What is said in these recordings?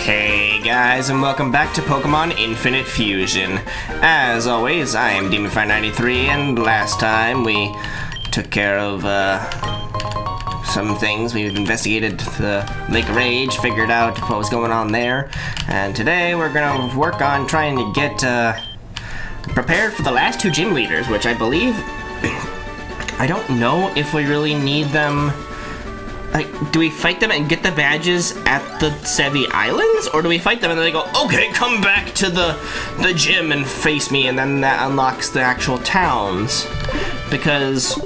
Hey guys, and welcome back to Pokemon Infinite Fusion. As always, I am Demon593, and last time we took care of some things. We've investigated the Lake of Rage, figured out what was going on there, and today we're gonna work on trying to get prepared for the last two gym leaders, which I believe I don't know if we really need them. Like, do we fight them and get the badges at the Sevi Islands? Or do we fight them and then they go, okay, come back to the gym and face me, and then that unlocks the actual towns? Because,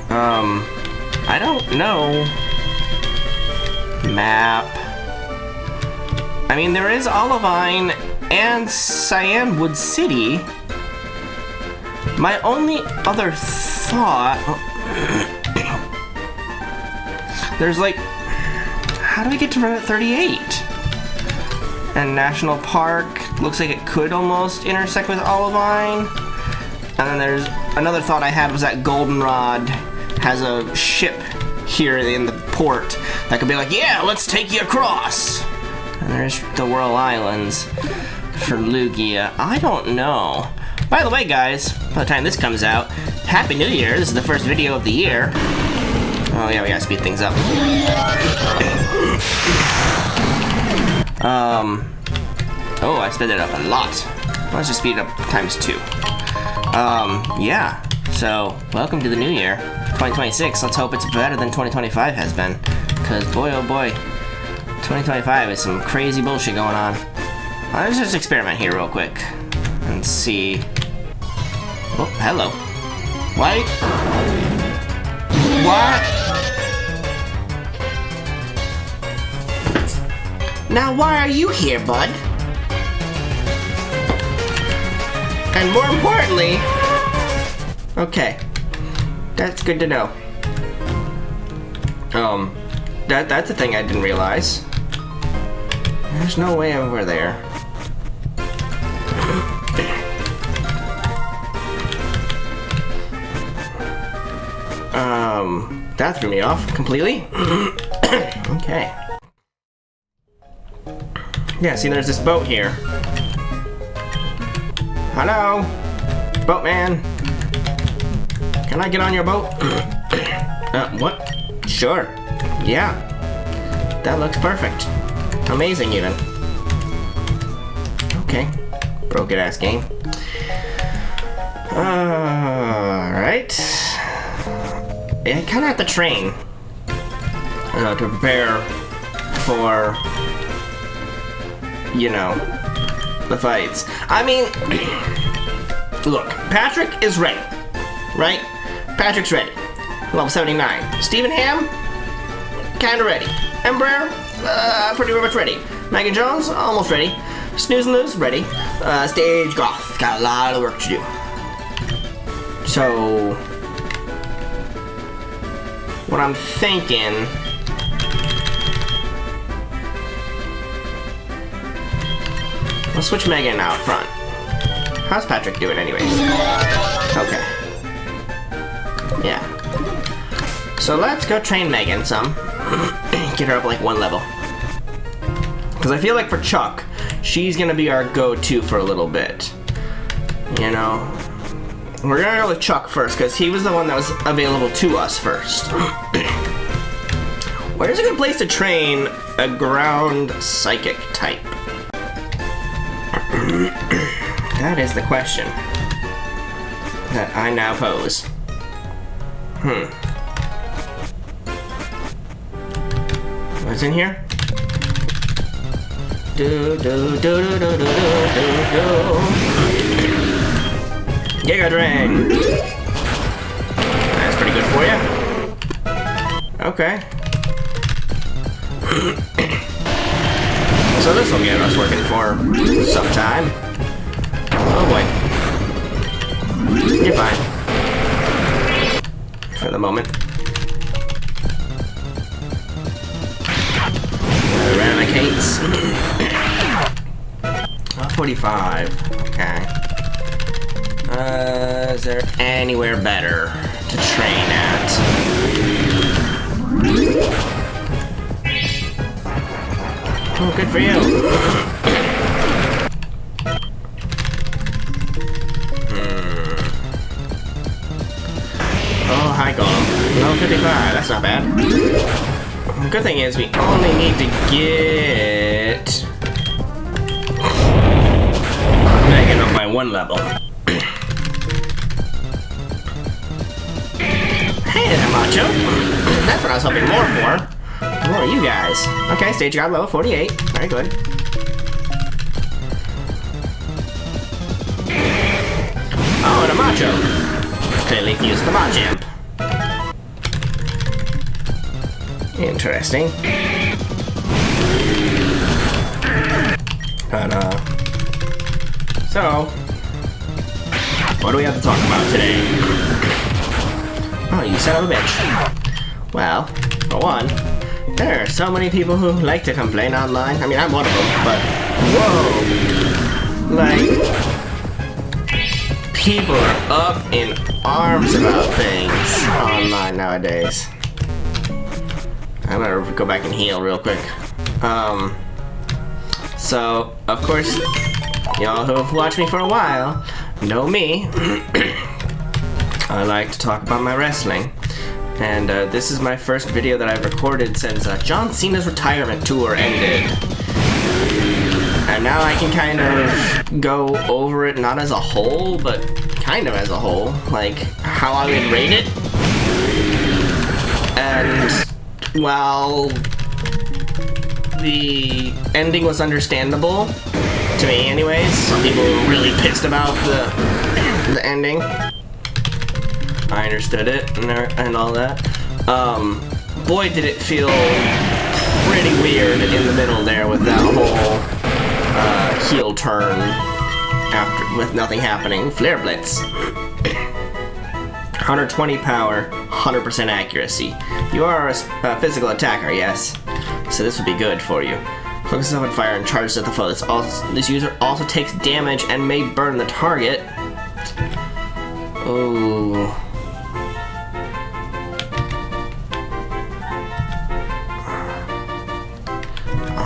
I don't know. Map. I mean, there is Olivine and Cyanwood City. My only other thought... There's like, how do we get to Route 38? And National Park looks like it could almost intersect with Olivine. And then there's another thought I had was that Goldenrod has a ship here in the port that could be like, yeah, let's take you across. And there's the Whirl Islands for Lugia. I don't know. By the way, guys, by the time this comes out, Happy New Year. This is the first video of the year. Oh yeah, we gotta speed things up. Oh, I sped it up a lot. Let's just speed it up times 2. Yeah. So, welcome to the new year, 2026. Let's hope it's better than 2025 has been. Because, boy, oh boy, 2025 is some crazy bullshit going on. Let's just experiment here real quick. And see... Oh, hello. What? What? Now, why are you here, bud? And more importantly... Okay. That's good to know. That's a thing I didn't realize. There's no way over there. That threw me off completely. Okay. Yeah, see, there's this boat here. Hello? Boatman? Can I get on your boat? What? Sure. Yeah. That looks perfect. Amazing, even. Okay. Broken ass game. Alright. I kind of have to train to prepare for, you know, the fights. I mean, look, Patrick is ready, right? Patrick's ready. Level 79. Stephen Ham, kinda ready. Embraer, pretty much ready. Megan Jones, almost ready. Snooze and Lose, ready. Stage Goth, got a lot of work to do. So... what I'm thinking... Let's switch Megan out front. How's Patrick doing anyways? Okay. Yeah. So let's go train Megan some. Get her up like 1 level. Because I feel like for Chuck, she's gonna be our go-to for a little bit. You know? We're gonna go with Chuck first, because he was the one that was available to us first. Where's a good place to train a ground psychic type? That is the question that I now pose. What's in here? Do do do do do do do do. Giga Drain! That's pretty good for you. Okay. So this will get us working for some time. Oh boy. You're fine. For the moment. Eradicates. 45. Okay. Is there anywhere better to train at? Oh, good for you. Oh, hi, Golem. Level 55. That's not bad. The good thing is we only need to get Megan up by 1 level. Hey there, Macho. That's what I was hoping more for. Who are you guys? Okay, stage god level 48. Very good. Oh, and a Macho. Clearly used the Machamp. Interesting. But, so, what do we have to talk about today? Oh, you son of a bitch. Well, for one, there are so many people who like to complain online. I mean, I'm one of them, but whoa. Like, people are up in arms about things online nowadays. I'm gonna go back and heal real quick. So, of course, y'all who have watched me for a while know me. I like to talk about my wrestling. And this is my first video that I've recorded since John Cena's retirement tour ended. And now I can kind of go over it, not as a whole, but kind of as a whole. Like, how I would rate it. And, well, the ending was understandable. To me, anyways. Some people were really pissed about the ending. I understood it and all that. Boy, did it feel pretty weird in the middle there with that whole heel turn after with nothing happening. Flare Blitz. 120 power, 100% accuracy. You are a physical attacker, yes. So this would be good for you. Focuses on fire and charges at the foe. This user also takes damage and may burn the target. Oh.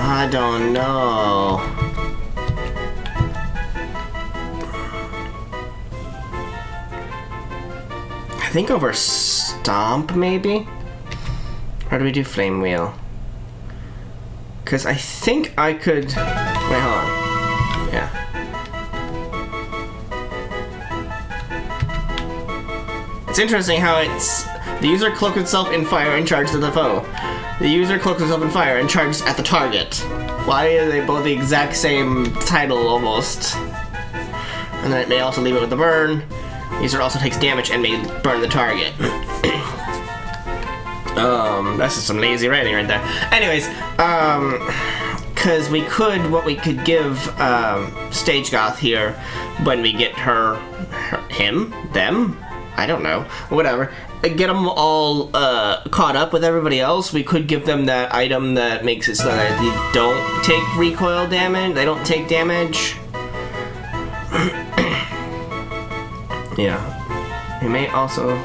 I don't know. I think over Stomp, maybe? Or do we do Flame Wheel? Because I think I could... Wait, hold on. Yeah. It's interesting how it's... The user cloaks itself in fire and charges at the foe. The user cloaks himself in fire and charges at the target. Why are they both the exact same title, almost? And then it may also leave it with the burn. The user also takes damage and may burn the target. That's just some lazy writing right there. Anyways, cause what we could give, Stage Goth here when we get him, them, I don't know, whatever, get them all, caught up with everybody else, we could give them that item that makes it so that they don't take recoil damage, they don't take damage. Yeah. It may also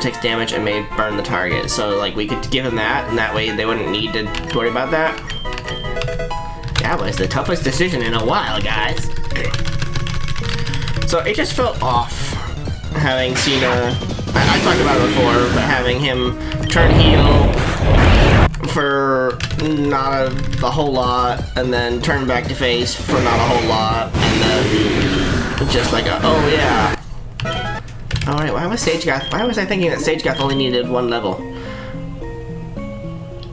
takes damage and may burn the target. So, like, we could give him that, and that way they wouldn't need to worry about that. That was the toughest decision in a while, guys. So, it just felt off having Cena... I talked about it before, but having him turn heel for not a whole lot, and then turn back to face for not a whole lot, and then just like oh yeah. Alright, why was I thinking that Stage Goth only needed 1 level?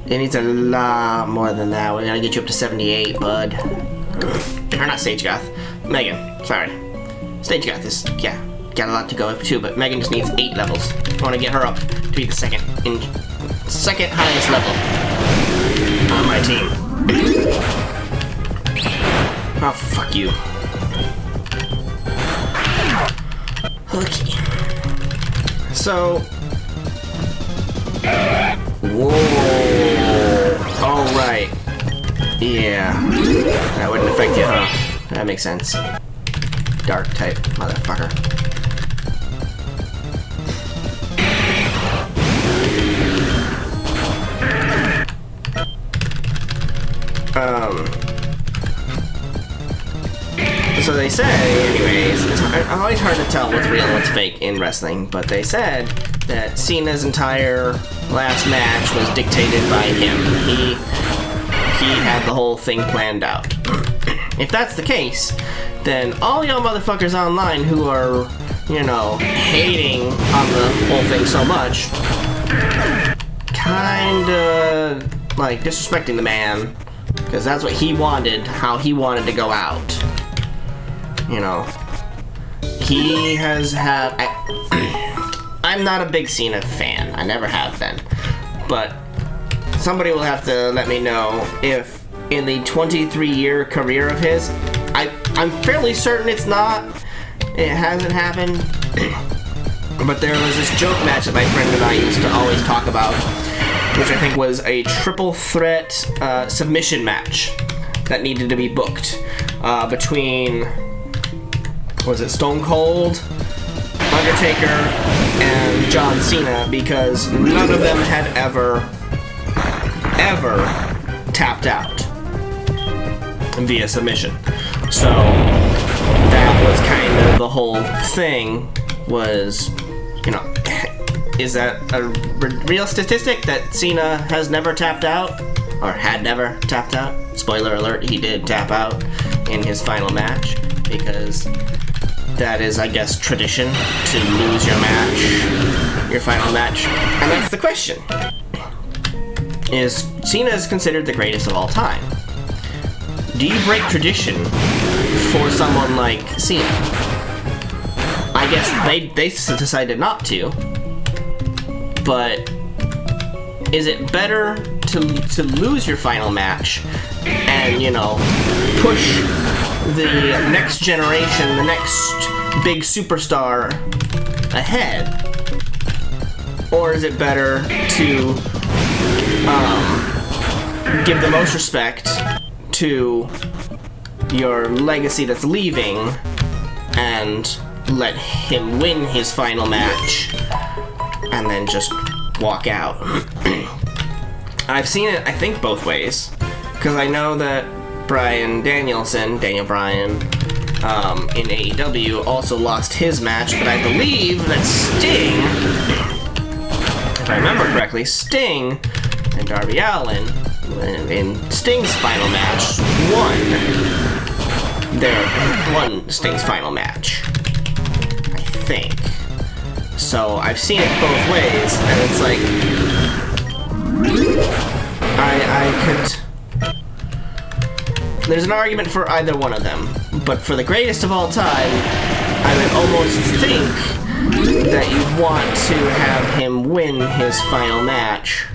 It needs a lot more than that. We're gonna get you up to 78, bud. Or not Stage Goth. Megan, sorry. Stage Goth is, yeah, got a lot to go up too, but Megan just needs 8 levels. I wanna get her up to be the second highest level on my team. Oh, fuck you. Okay. So... Whoa. Alright. Yeah. That wouldn't affect you, huh? That makes sense. Dark type, motherfucker. So they say, anyways, it's always hard to tell what's real and what's fake in wrestling, but they said that Cena's entire last match was dictated by him. He had the whole thing planned out. If that's the case, then all y'all motherfuckers online who are, you know, hating on the whole thing so much, kinda, like, disrespecting the man, because that's what he wanted, how he wanted to go out. You know, he has had... I'm not a big Cena fan. I never have been. But somebody will have to let me know if in the 23-year career of his, I'm fairly certain it hasn't happened. But there was this joke match that my friend and I used to always talk about, which I think was a triple threat submission match that needed to be booked between... was it Stone Cold, Undertaker, and John Cena, because none of them had ever tapped out via submission. So that was kind of the whole thing, was, you know, is that a real statistic that Cena has never tapped out, or had never tapped out? Spoiler alert, he did tap out in his final match, because that is, I guess, tradition to lose your match, your final match. And that's the question. Is Cena is considered the greatest of all time? Do you break tradition for someone like Cena? I guess they decided not to. But is it better to lose your final match and, you know, push the next generation, the next big superstar ahead? Or is it better to give the most respect to your legacy that's leaving and let him win his final match and then just walk out? I've seen it, I think, both ways, because I know that Daniel Bryan, in AEW also lost his match, but I believe that Sting, if I remember correctly, Sting and Darby Allin, in Sting's final match, won Sting's final match, I think. So I've seen it both ways, and it's like, I could... There's an argument for either one of them, but for the greatest of all time, I would almost think that you'd want to have him win his final match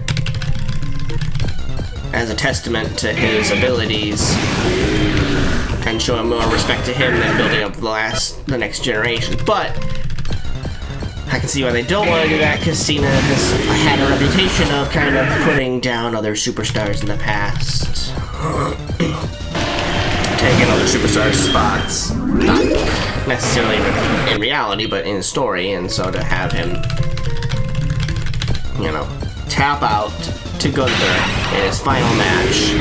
as a testament to his abilities and showing more respect to him than building up the next generation. But I can see why they don't want to do that, because Cena has had a reputation of kind of putting down other superstars in the past. Taking other superstars' spots. Not necessarily in reality, but in story, and so to have him, you know, tap out to Gunther in his final match.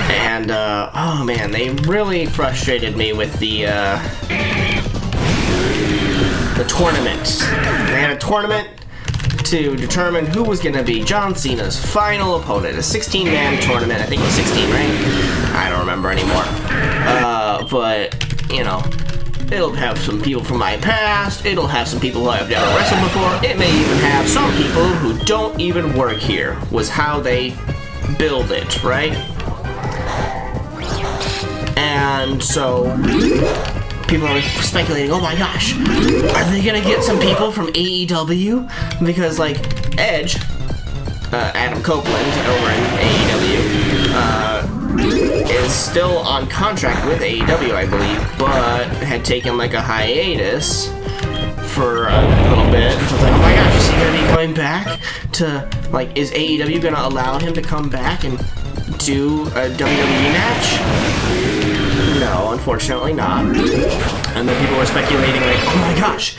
And, oh man, they really frustrated me with the tournament. They had a tournament to determine who was going to be John Cena's final opponent. A 16-man tournament. I think it was 16, right? I don't remember anymore. But, you know, it'll have some people from my past. It'll have some people who I've never wrestled before. It may even have some people who don't even work here, was how they build it, right? And so people are speculating, oh my gosh, are they gonna get some people from AEW? Because, like, Edge, Adam Copeland over in AEW, is still on contract with AEW, I believe, but had taken, like, a hiatus for a little bit. So it's like, oh my gosh, is he gonna be going back to, like, is AEW gonna allow him to come back and do a WWE match? No, unfortunately not. And then people were speculating, like, oh my gosh,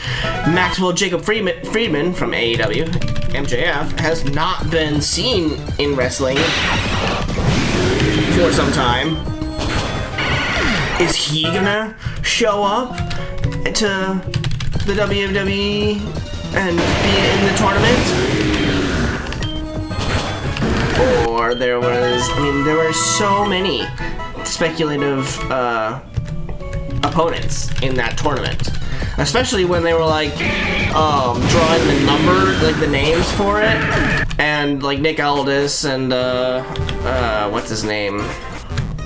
Maxwell Jacob Friedman from AEW, MJF, has not been seen in wrestling for some time. Is he gonna show up to the WWE and be in the tournament? Or there were so many speculative opponents in that tournament. Especially when they were like drawing the number, like the names for it, and like Nick Aldis and what's his name?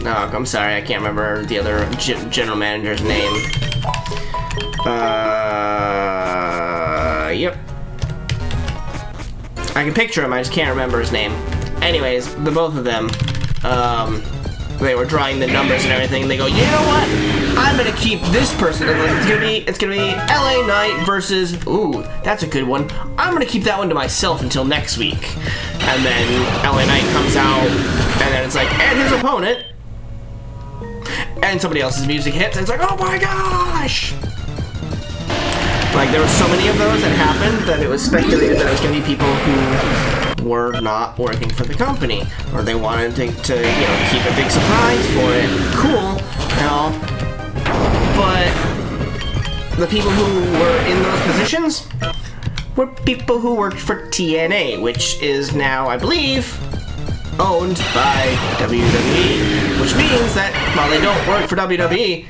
No, I'm sorry, I can't remember the other general manager's name. Yep. I can picture him, I just can't remember his name. Anyways, the both of them, they were drawing the numbers and everything, and they go, you know what? I'm gonna keep this person. It's gonna be LA Knight versus, ooh, that's a good one. I'm gonna keep that one to myself until next week. And then LA Knight comes out, and then it's like, and his opponent. And somebody else's music hits, and it's like, oh my gosh! Like, there were so many of those that happened that it was speculated that it was gonna be people who were not working for the company, or they wanted to you know, keep a big surprise for it. Cool, and all. But the people who were in those positions were people who worked for TNA, which is now, I believe, owned by WWE, which means that while they don't work for WWE,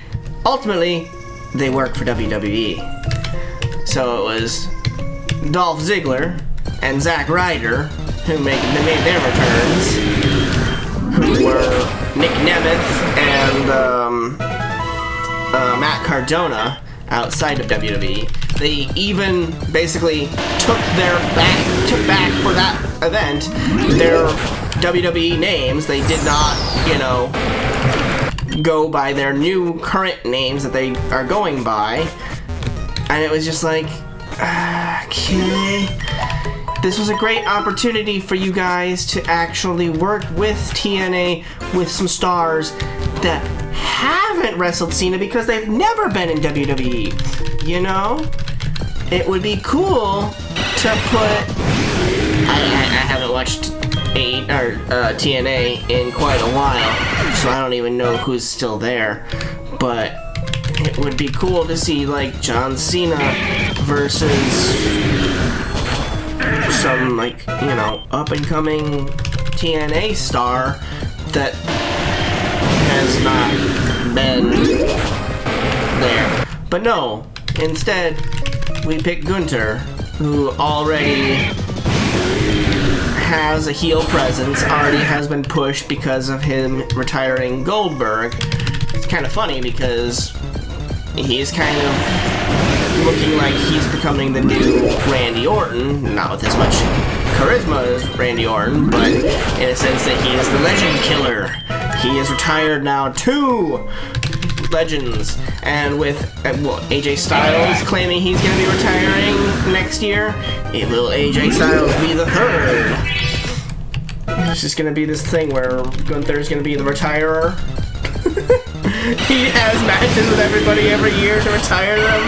ultimately they work for WWE. So it was Dolph Ziggler and Zack Ryder who made their returns, who were Nick Nemeth and Matt Cardona outside of WWE. They even basically took back for that event their WWE names. They did not, you know, go by their new current names that they are going by. And it was just like, okay. This was a great opportunity for you guys to actually work with TNA, with some stars that haven't wrestled Cena because they've never been in WWE. You know? It would be cool to put... I haven't watched TNA in quite a while, so I don't even know who's still there. But it would be cool to see, like, John Cena versus some, like, you know, up-and-coming TNA star that has not been there. But no, instead, we picked Gunther, who already has a heel presence, already has been pushed because of him retiring Goldberg. It's kind of funny because he's kind of looking like he's becoming the new Randy Orton, not with as much charisma as Randy Orton, but in a sense that he is the legend killer. He is retired now 2 legends, and with AJ Styles claiming he's going to be retiring next year, will AJ Styles be the 3rd? It's just going to be this thing where Gunther's going to be the retirer. He has matches with everybody every year to retire them.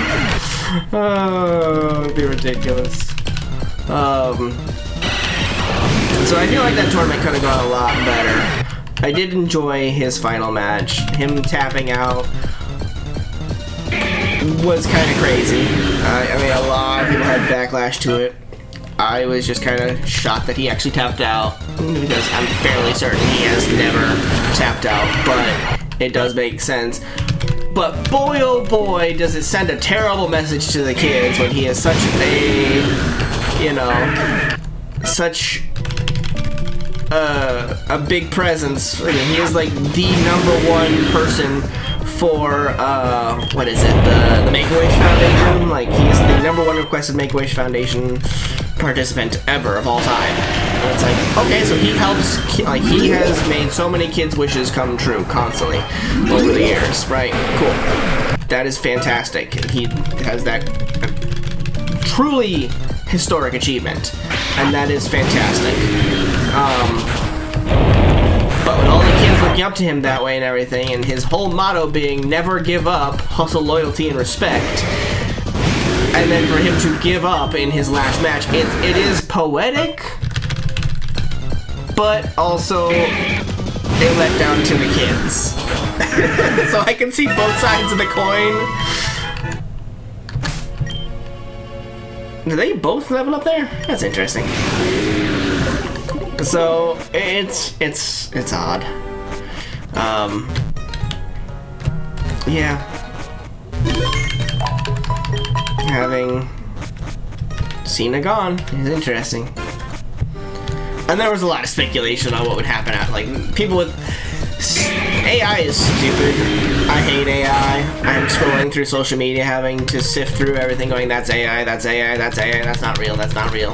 Oh, it'd be ridiculous. So I feel like that tournament could have gone a lot better. I did enjoy his final match. Him tapping out was kind of crazy. I mean, a lot of people had backlash to it. I was just kind of shocked that he actually tapped out, because I'm fairly certain he has never tapped out, but it does make sense. But boy, oh boy, does it send a terrible message to the kids when he is such a, you know, such a big presence. I mean, he is like the #1 person for, what is it, the Make-A-Wish Foundation? Like, he's the #1 requested Make-A-Wish Foundation participant ever of all time. And it's like, okay, so he helps, like, he has made so many kids' wishes come true constantly over the years, right? Cool. That is fantastic. He has that truly historic achievement, and that is fantastic. But with all the kids looking up to him that way and everything, and his whole motto being never give up, hustle, loyalty, and respect, and then for him to give up in his last match, it is poetic, but also a letdown to the kids. So I can see both sides of the coin. Do they both level up there? That's interesting. So it's odd. Yeah. Having Cena gone is interesting. And there was a lot of speculation on what would happen at, like, people with AI is stupid. I hate AI. I'm scrolling through social media having to sift through everything going, that's AI, that's AI, that's AI, that's not real, that's not real.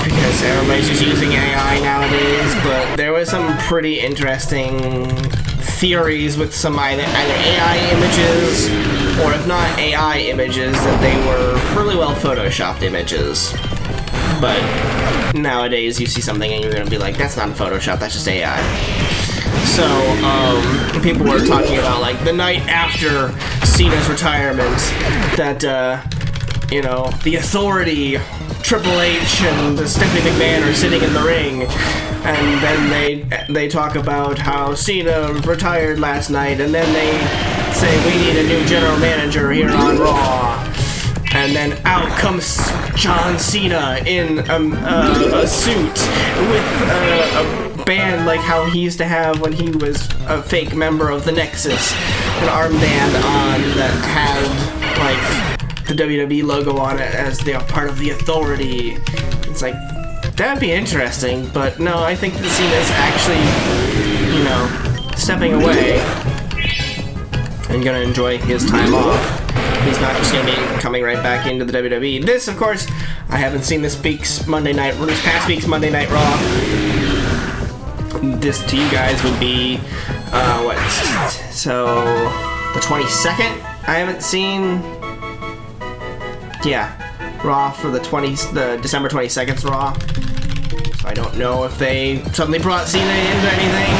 Because everybody's just using AI nowadays, but there was some pretty interesting theories with some either AI images, or if not AI images, that they were really well photoshopped images. But nowadays you see something and you're gonna be like, that's not Photoshop, that's just AI. So, people were talking about, like, the night after Cena's retirement, that, you know, the Authority, Triple H, and Stephanie McMahon are sitting in the ring, and then they talk about how Cena retired last night, and then they say, we need a new general manager here on Raw. And then out comes John Cena in a suit with a band like how he used to have when he was a fake member of the Nexus. An armband on that had, like, the WWE logo on it as they are part of the Authority. It's like, that'd be interesting, but no, I think that Cena's actually, you know, stepping away and gonna enjoy his time off. He's not just gonna be coming right back into the WWE. This, of course, I haven't seen this past week's Monday Night Raw. This to you guys would be, what? So, the 22nd? I haven't seen. Yeah, Raw for the December 22nd's Raw. So I don't know if they suddenly brought Cena into anything,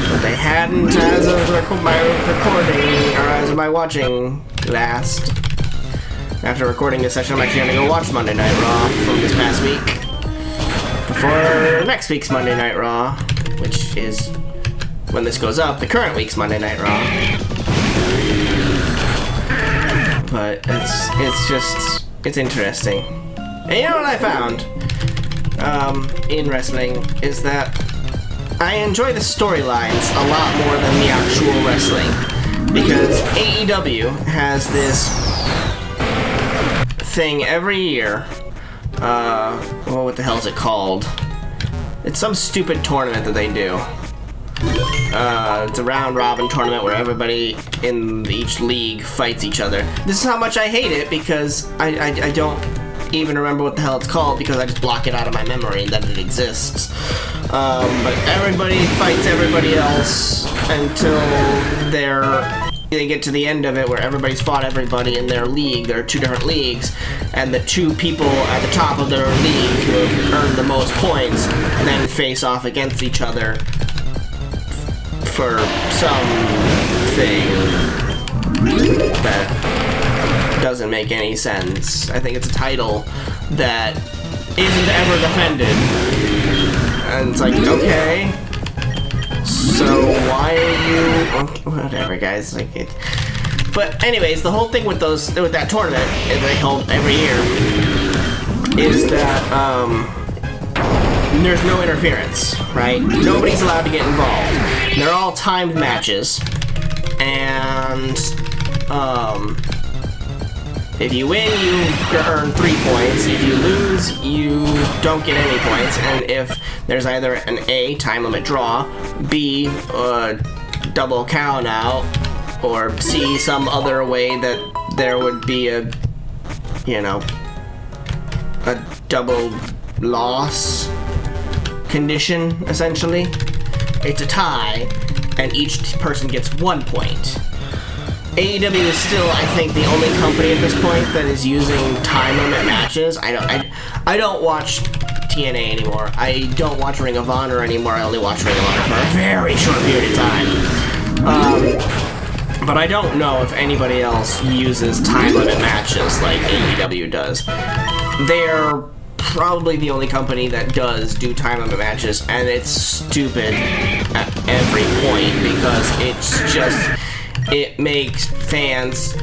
but they hadn't as of my recording, or as of my watching last. After recording this session, I'm actually gonna go watch Monday Night Raw from this past week before next week's Monday Night Raw, which is, when this goes up, the current week's Monday Night Raw. But it's interesting. And you know what I found in wrestling is that I enjoy the storylines a lot more than the actual wrestling, because AEW has this thing every year. Well, what the hell is it called? It's some stupid tournament that they do. It's a round-robin tournament where everybody in each league fights each other. This is how much I hate it, because I don't even remember what the hell it's called, because I just block it out of my memory that it exists. But everybody fights everybody else until they get to the end of it, where everybody's fought everybody in their league. There are two different leagues, and the two people at the top of their league who have earned the most points then face off against each other for something that doesn't make any sense. I think it's a title that isn't ever defended. And it's like, okay, so why are you... Whatever, guys. Like it. But anyways, the whole thing with that tournament that they hold every year is that there's no interference, right? Nobody's allowed to get involved. They're all timed matches, and if you win, you earn 3 points. If you lose, you don't get any points. And if there's either an A, time limit draw, B, double count out, or C, some other way that there would be a, you know, a double loss condition, essentially. It's a tie, and each person gets 1 point. AEW is still, I think, the only company at this point that is using time limit matches. I don't watch TNA anymore. I don't watch Ring of Honor anymore. I only watch Ring of Honor for a very short period of time. But I don't know if anybody else uses time limit matches like AEW does. They're probably the only company that does do time limit matches, and it's stupid at every point because it makes fans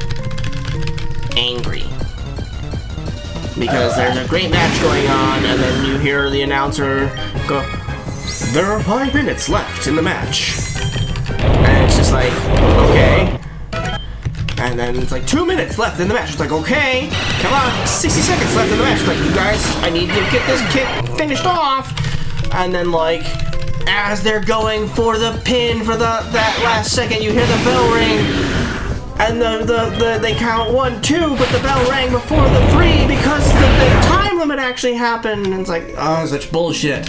angry. Because there's a great match going on, and then you hear the announcer go, "There are 5 minutes left in the match." And it's just like, okay. And then it's like 2 minutes left in the match. It's like, okay, come on, 60 seconds left in the match. It's like, you guys, I need to get this kick finished off. And then like, as they're going for the pin for that last second, you hear the bell ring. And they count 1, 2, but the bell rang before the 3 because the time limit actually happened. And it's like, oh, such bullshit.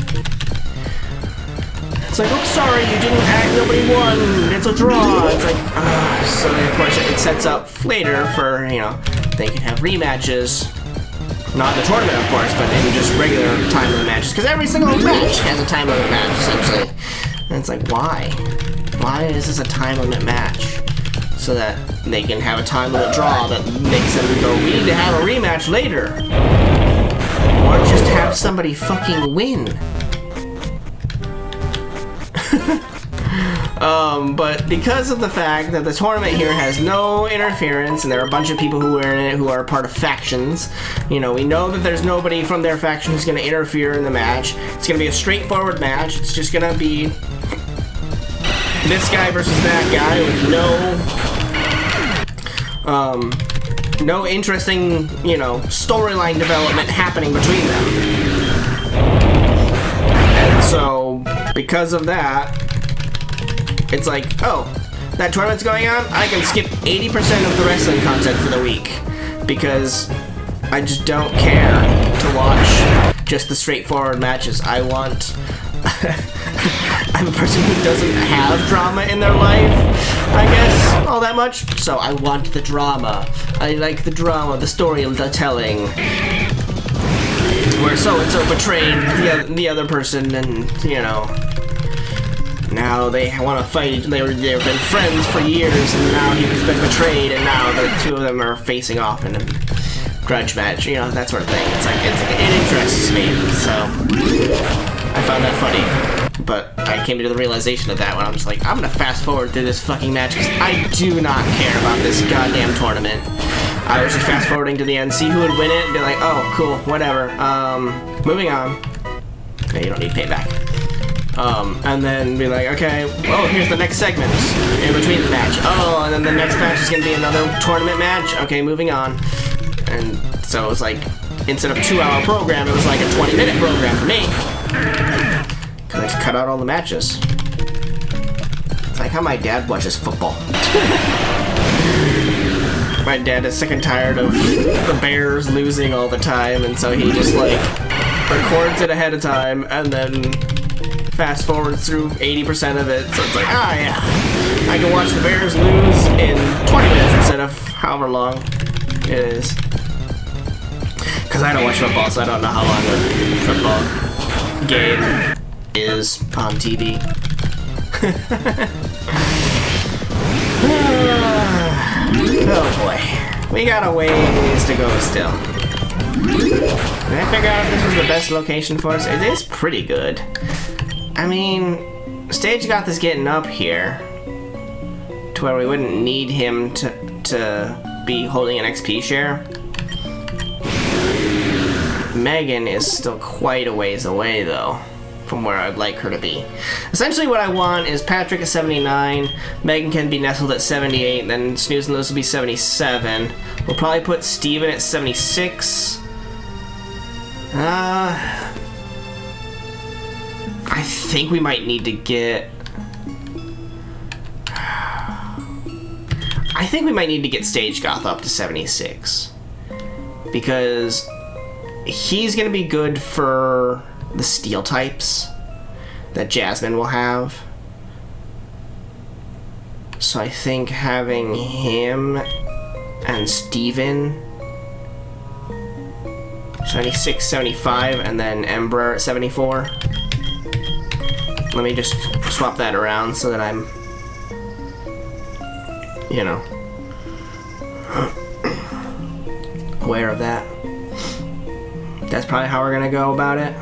It's like, oh, sorry, you didn't act, nobody won, it's a draw. It's like, so of course it sets up later for, you know, they can have rematches. Not in the tournament, of course, but in just regular time limit matches. Because every single match has a time limit match, essentially. And it's like, why? Why is this a time limit match? So that they can have a time limit draw that makes them go, we need to have a rematch later. Or just have somebody fucking win. But because of the fact that the tournament here has no interference and there are a bunch of people who are in it who are part of factions, you know, we know that there's nobody from their faction who's going to interfere in the match. It's going to be a straightforward match. It's just going to be this guy versus that guy with no interesting, you know, storyline development happening between them. And so, because of that, it's like, oh, that tournament's going on? I can skip 80% of the wrestling content for the week because I just don't care to watch just the straightforward matches. I want... I'm a person who doesn't have drama in their life, I guess, all that much. So I want the drama. I like the drama, the storytelling. Where so-and-so betrayed the other person and, you know... Now they want to fight. They've been friends for years, and now he's been betrayed, and now the two of them are facing off in a grudge match. You know, that sort of thing. It's like it interests me, so I found that funny. But I came to the realization of that when I'm just like, I'm gonna fast forward through this fucking match because I do not care about this goddamn tournament. I was just fast forwarding to the end, see who would win it, and be like, oh, cool, whatever. Moving on. Okay, you don't need payback. And then be like, okay, oh, here's the next segment in between the match. Oh, and then the next match is gonna be another tournament match. Okay, moving on. And so it was like, instead of a 2-hour program, it was like a 20-minute program for me. Cause I just cut out all the matches. It's like how my dad watches football. My dad is sick and tired of the Bears losing all the time, and so he just like records it ahead of time and then fast forward through 80% of it, so it's like, ah, yeah, I can watch the Bears lose in 20 minutes instead of however long it is. Because I don't watch football, so I don't know how long a football game is on TV. Oh boy, we got a ways to go still. Did I figure out if this was the best location for us? It is pretty good. I mean, Stage got this getting up here to where we wouldn't need him to be holding an XP share. Megan is still quite a ways away, though, from where I'd like her to be. Essentially what I want is Patrick at 79, Megan can be nestled at 78, then Snooze and Loose will be 77. We'll probably put Steven at 76. I think we might need to get... I think we might need to get Stage Goth up to 76. Because he's going to be good for the steel types that Jasmine will have. So I think having him and Steven 76, 75, and then Ember at 74. Let me just swap that around so that I'm, you know, aware of that. That's probably how we're gonna go about it.